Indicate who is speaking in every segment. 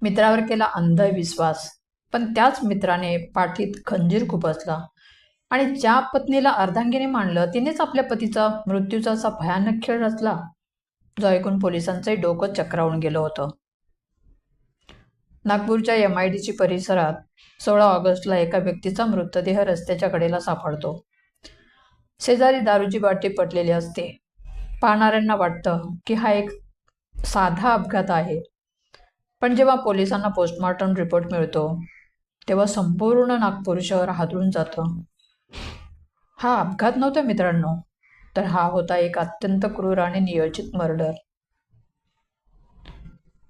Speaker 1: मित्रावर केला अंधविश्वास, पण त्याच मित्राने पाठीत खंजीर खुपसला आणि ज्या पत्नीला अर्धांगिनी मानलं तिनेच आपल्या पतीचा मृत्यूचा असा भयानक खेळ रचला, जो ऐकून पोलिसांचंही डोकं चक्रावून गेलं होतं. नागपूरच्या MIDC परिसरात 16 ऑगस्टला एका व्यक्तीचा मृतदेह रस्त्याच्या कडेला सापडतो. शेजारी दारूची बाटली पडलेली असते. पाहणाऱ्यांना वाटतं की हा एक साधा अपघात आहे, पण जेव्हा पोलिसांना पोस्टमॉर्टम रिपोर्ट मिळतो तेव्हा संपूर्ण नागपूर शहर हादरून जातं. हा अपघात नव्हता मित्रांनो, तर हा होता एक अत्यंत क्रूर आणि नियोजित मर्डर.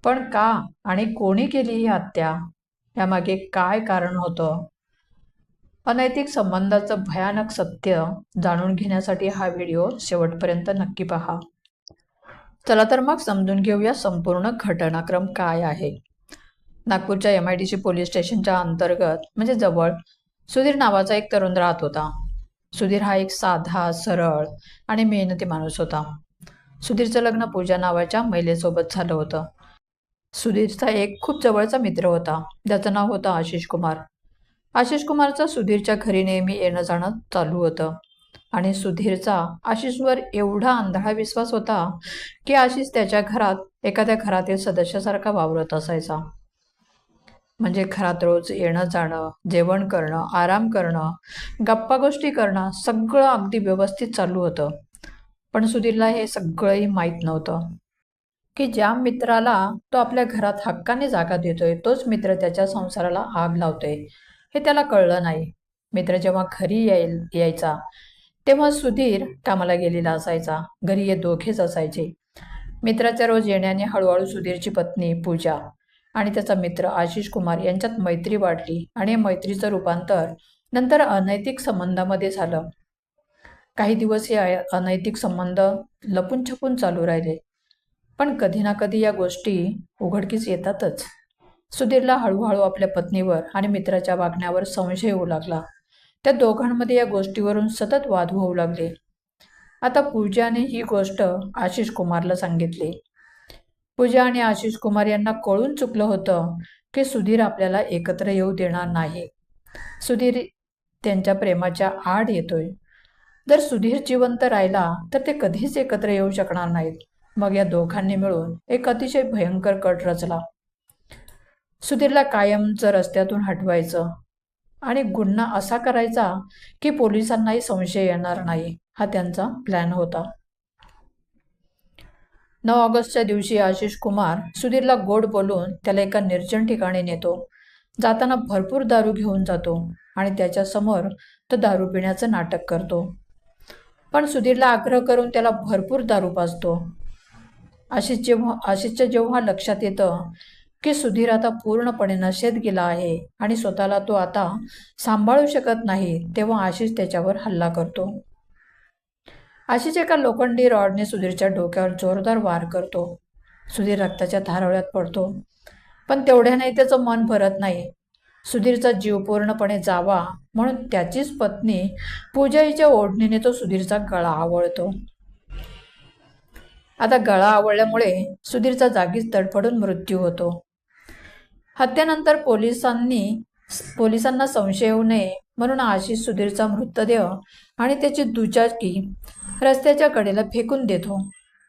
Speaker 1: पण का आणि कोणी केली ही हत्या, यामागे काय कारण होतं? अनैतिक संबंधाचं भयानक सत्य जाणून घेण्यासाठी हा व्हिडिओ शेवटपर्यंत नक्की पहा. चला तर मग समजून घेऊया संपूर्ण घटनाक्रम काय आहे. नागपूरच्या MIDC पोलीस स्टेशनच्या अंतर्गत म्हणजे जवळ सुधीर नावाचा एक तरुण राहत होता. सुधीर हा एक साधा, सरळ आणि मेहनती माणूस होता. सुधीरचं लग्न पूजा नावाच्या महिलेसोबत झालं होतं. सुधीरचा एक खूप जवळचा मित्र होता, ज्याचं नाव होतं आशिष कुमार. आशिष कुमारचा सुधीरच्या घरी नेहमी येणं जाणं चालू होतं आणि सुधीरचा आशिषवर एवढा आंधळा विश्वास होता की आशिष त्याच्या घरात एखाद्या घरातील सदस्यासारखा वावरत असायचा. म्हणजे घरात रोज येणं जाणं, जेवण करणं, आराम करणं, गप्पा गोष्टी करणं सगळं अगदी व्यवस्थित चालू होतं. पण सुधीरला हे सगळंही माहीत नव्हतं की ज्या मित्राला तो आपल्या घरात हक्काने जागा देतोय तोच मित्र त्याच्या संसाराला आग लावतोय हे त्याला कळलं नाही. मित्र जेव्हा घरी यायचा तेव्हा सुधीर कामाला गेलेला असायचा. घरी हे दोघेच असायचे. मित्राच्या रोज येण्याने हळूहळू सुधीरची पत्नी पूजा आणि त्याचा मित्र आशिष कुमार यांच्यात मैत्री वाढली आणि मैत्रीचं रूपांतर नंतर अनैतिक संबंधामध्ये झालं. काही दिवस हे अनैतिक संबंध लपून छपून चालू राहिले, पण कधी ना कधी या गोष्टी उघडकीस येतातच. सुधीरला हळूहळू आपल्या पत्नीवर आणि मित्राच्या वागण्यावर संशय येऊ लागला. त्या दोघांमध्ये या गोष्टीवरून सतत वाद होऊ लागले. आता पूजाने ही गोष्ट आशिष कुमारला सांगितली. पूजा आणि आशिष कुमार यांना कळून चुकलं होतं की सुधीर आपल्याला एकत्र येऊ देणार नाही. सुधीर त्यांच्या प्रेमाच्या आड येतोय. जर सुधीर जिवंत राहिला तर ते कधीच एकत्र येऊ शकणार नाहीत. मग या दोघांनी मिळून एक अतिशय भयंकर कट रचला. सुधीरला कायमचं रस्त्यातून हटवायचं आणि गुन्हा असा करायचा की पोलिसांनाही संशय येणार नाही, हा त्यांचा प्लॅन होता. 9 ऑगस्टच्या दिवशी आशिष कुमार सुधीरला गोड बोलून त्याला एका निर्जन ठिकाणी नेतो. जाताना भरपूर दारू घेऊन जातो आणि त्याच्यासमोर तो दारू पिण्याचं नाटक करतो. पण सुधीरला आग्रह करून त्याला भरपूर दारू पाजतो. आशिषच्या जेव्हा लक्षात येतं की सुधीर आता पूर्णपणे नशेत गेला आहे आणि स्वतःला तो आता सांभाळू शकत नाही, तेव्हा आशिष त्याच्यावर हल्ला करतो. आशिष एका लोखंडी रॉडने सुधीरच्या डोक्यावर जोरदार वार करतो. सुधीर रक्ताच्या धाराव्यात पडतो, पण तेवढ्याने त्याचं मन भरत नाही. सुधीरचा जीव पूर्णपणे जावा म्हणून त्याचीच पत्नी पूजा हिच्या ओढणीने तो सुधीरचा गळा आवळतो. आता गळा आवळल्यामुळे सुधीरचा जागीच तडफडून मृत्यू होतो. हत्येनंतर पोलिसांना संशय येऊ नये म्हणून आशिष सुधीरचा मृतदेह आणि त्याची दुचाकी रस्त्याच्या कडेला फेकून देतो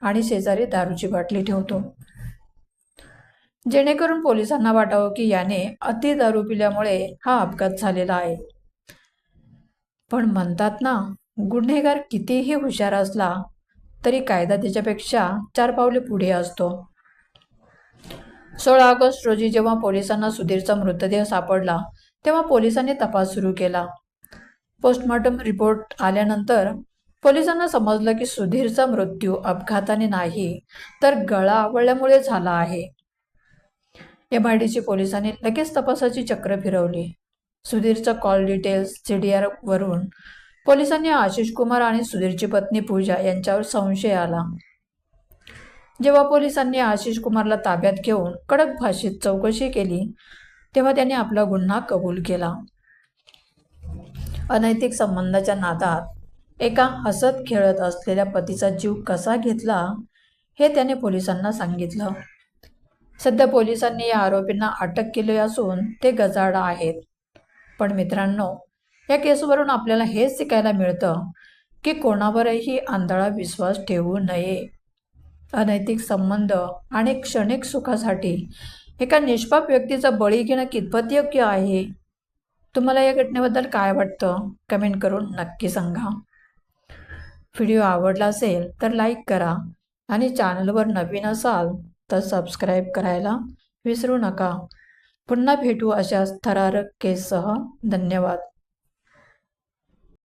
Speaker 1: आणि शेजारी दारूची बाटली ठेवतो, जेणेकरून पोलिसांना वाटावं की याने अति दारू पिल्यामुळे हा अपघात झालेला आहे. पण म्हणतात ना, गुन्हेगार कितीही हुशार असला तरी कायदा त्याच्यापेक्षा 4 पावले पुढे असतो. 16 ऑगस्ट रोजी जेव्हा पोलिसांना सुधीरचा मृतदेह सापडला तेव्हा पोलिसांनी तपास सुरू केला. पोस्टमॉर्टम रिपोर्ट आल्यानंतर पोलिसांना समजलं की सुधीरचा मृत्यू अपघाताने नाही तर गळा आवळल्यामुळे झाला आहे. MIDC पोलिसांनी लगेच तपासाची चक्र फिरवली. सुधीरचा कॉल डिटेल्स CDR वरून पोलिसांनी आशिष कुमार आणि सुधीरची पत्नी पूजा यांच्यावर संशय आला. जेव्हा पोलिसांनी आशिष कुमारला ताब्यात घेऊन कडक भाषेत चौकशी केली तेव्हा त्याने आपला गुन्हा कबूल केला. अनैतिक संबंधाच्या नादात एका हसत खेळत असलेल्या पतीचा जीव कसा घेतला हे त्याने पोलिसांना सांगितलं. सध्या पोलिसांनी या आरोपींना अटक केली असून ते गजाआड आहेत. पण मित्रांनो, या केसवरून आपल्याला हेच शिकायला मिळतं की कोणावरही आंधळा विश्वास ठेवू नये. अनैतिक संबंध आणि क्षणिक सुखासाठी एका निष्पाप व्यक्तीचा बळी घेणं कितपत योग्य आहे? तुम्हाला या घटनेबद्दल काय वाटतं? कमेंट करून नक्की सांगा. व्हिडिओ आवडला असेल तर लाईक करा आणि चॅनलवर नवीन असाल तर सबस्क्राईब करायला विसरू नका. पुन्हा भेटू अशाच थरारक केससह. धन्यवाद.